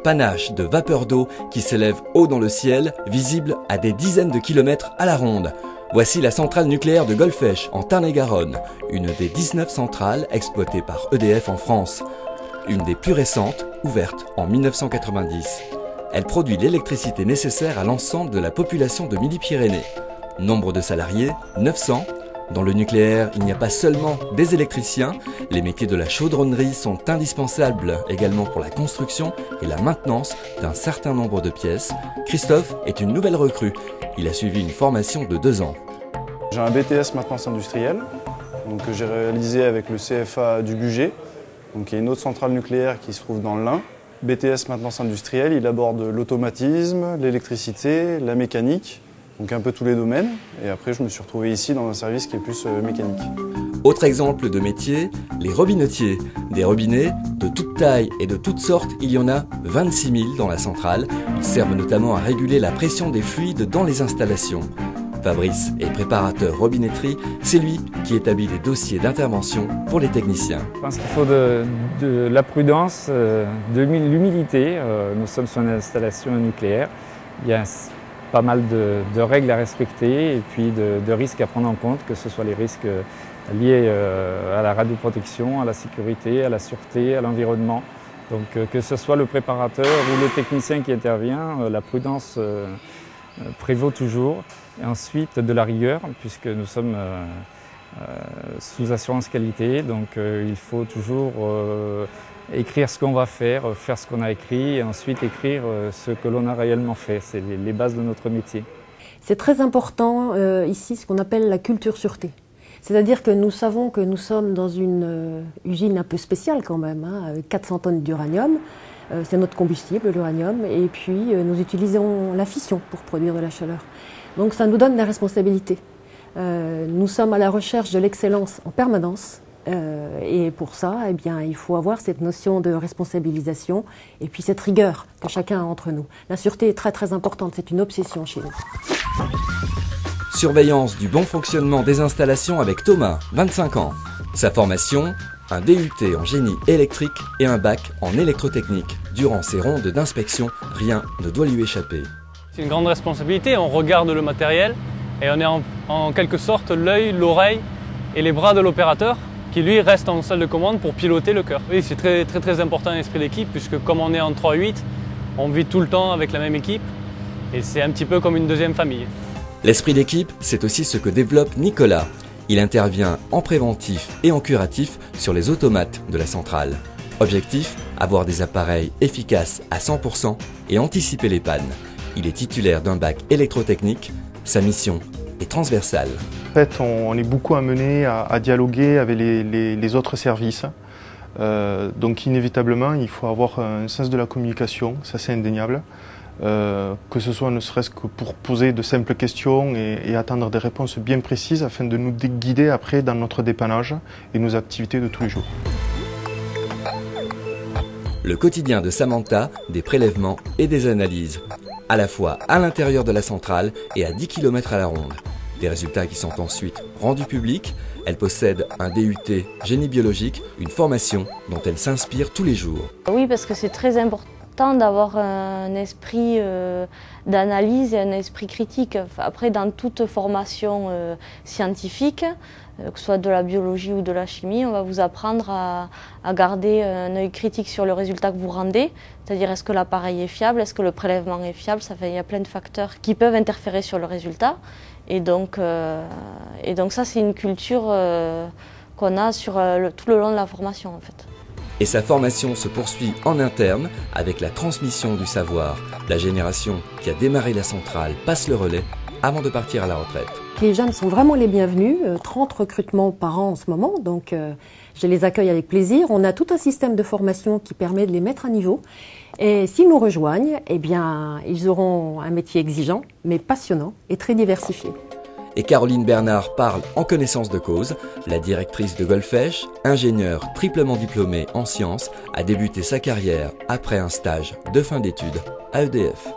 panache de vapeur d'eau qui s'élève haut dans le ciel, visible à des dizaines de kilomètres à la ronde. Voici la centrale nucléaire de Golfech en Tarn-et-Garonne, une des 19 centrales exploitées par EDF en France. Une des plus récentes, ouverte en 1990. Elle produit l'électricité nécessaire à l'ensemble de la population de Midi-Pyrénées. Nombre de salariés, 900. Dans le nucléaire, il n'y a pas seulement des électriciens, les métiers de la chaudronnerie sont indispensables également pour la construction et la maintenance d'un certain nombre de pièces. Christophe est une nouvelle recrue. Il a suivi une formation de 2 ans. J'ai un BTS maintenance industrielle que j'ai réalisé avec le CFA du Bugey. Il y a une autre centrale nucléaire qui se trouve dans le l'Ain. BTS maintenance industrielle, il aborde l'automatisme, l'électricité, la mécanique, donc un peu tous les domaines. Et après, je me suis retrouvé ici dans un service qui est plus mécanique. Autre exemple de métier, les robinetiers. Des robinets de toute taille et de toutes sortes, il y en a 26 000 dans la centrale. Ils servent notamment à réguler la pression des fluides dans les installations. Fabrice est préparateur robinetterie, c'est lui qui établit les dossiers d'intervention pour les techniciens. Je pense qu'il faut de la prudence, de l'humilité. Nous sommes sur une installation nucléaire. Il y a pas mal de règles à respecter et puis de risques à prendre en compte, que ce soit les risques liés à la radioprotection, à la sécurité, à la sûreté, à l'environnement. Donc que ce soit le préparateur ou le technicien qui intervient, la prudence prévaut toujours. Et ensuite de la rigueur, puisque nous sommes sous assurance qualité, donc il faut toujours écrire ce qu'on va faire ce qu'on a écrit et ensuite écrire ce que l'on a réellement fait. C'est les bases de notre métier. C'est très important ici ce qu'on appelle la culture sûreté. C'est-à-dire que nous savons que nous sommes dans une usine un peu spéciale quand même, avec 400 tonnes d'uranium. C'est notre combustible, l'uranium, et puis nous utilisons la fission pour produire de la chaleur. Donc ça nous donne des responsabilités. Nous sommes à la recherche de l'excellence en permanence, et pour ça, eh bien, il faut avoir cette notion de responsabilisation et puis cette rigueur que chacun a entre nous. La sûreté est très très importante, c'est une obsession chez nous. Surveillance du bon fonctionnement des installations avec Thomas, 25 ans. Sa formation, un DUT en génie électrique et un bac en électrotechnique. Durant ses rondes d'inspection, rien ne doit lui échapper. C'est une grande responsabilité, on regarde le matériel et on est en quelque sorte l'œil, l'oreille et les bras de l'opérateur qui lui reste en salle de commande pour piloter le cœur. Oui, c'est très important l'esprit d'équipe puisque comme on est en 3-8, on vit tout le temps avec la même équipe et c'est un petit peu comme une deuxième famille. L'esprit d'équipe, c'est aussi ce que développe Nicolas. Il intervient en préventif et en curatif sur les automates de la centrale. Objectif, avoir des appareils efficaces à 100% et anticiper les pannes. Il est titulaire d'un bac électrotechnique. Sa mission est transversale. En fait, on est beaucoup amené à dialoguer avec les autres services. Donc inévitablement, il faut avoir un sens de la communication, ça c'est indéniable. Que ce soit ne serait-ce que pour poser de simples questions et attendre des réponses bien précises afin de nous guider après dans notre dépannage et nos activités de tous les jours. Le quotidien de Samantha, des prélèvements et des analyses, à la fois à l'intérieur de la centrale et à 10 km à la ronde. Des résultats qui sont ensuite rendus publics. Elle possède un DUT génie biologique, une formation dont elle s'inspire tous les jours. Oui, parce que c'est très important d'avoir un esprit d'analyse et un esprit critique. Après, dans toute formation scientifique, que ce soit de la biologie ou de la chimie, on va vous apprendre à garder un œil critique sur le résultat que vous rendez, c'est-à-dire est-ce que l'appareil est fiable, est-ce que le prélèvement est fiable, il y a plein de facteurs qui peuvent interférer sur le résultat. Et donc ça, c'est une culture qu'on a sur tout le long de la formation en fait. Et sa formation se poursuit en interne avec la transmission du savoir. La génération qui a démarré la centrale passe le relais avant de partir à la retraite. Les jeunes sont vraiment les bienvenus, 30 recrutements par an en ce moment, donc je les accueille avec plaisir. On a tout un système de formation qui permet de les mettre à niveau. Et s'ils nous rejoignent, eh bien, ils auront un métier exigeant, mais passionnant et très diversifié. Et Caroline Bernard parle en connaissance de cause. La directrice de Golfech, ingénieure triplement diplômée en sciences, a débuté sa carrière après un stage de fin d'études à EDF.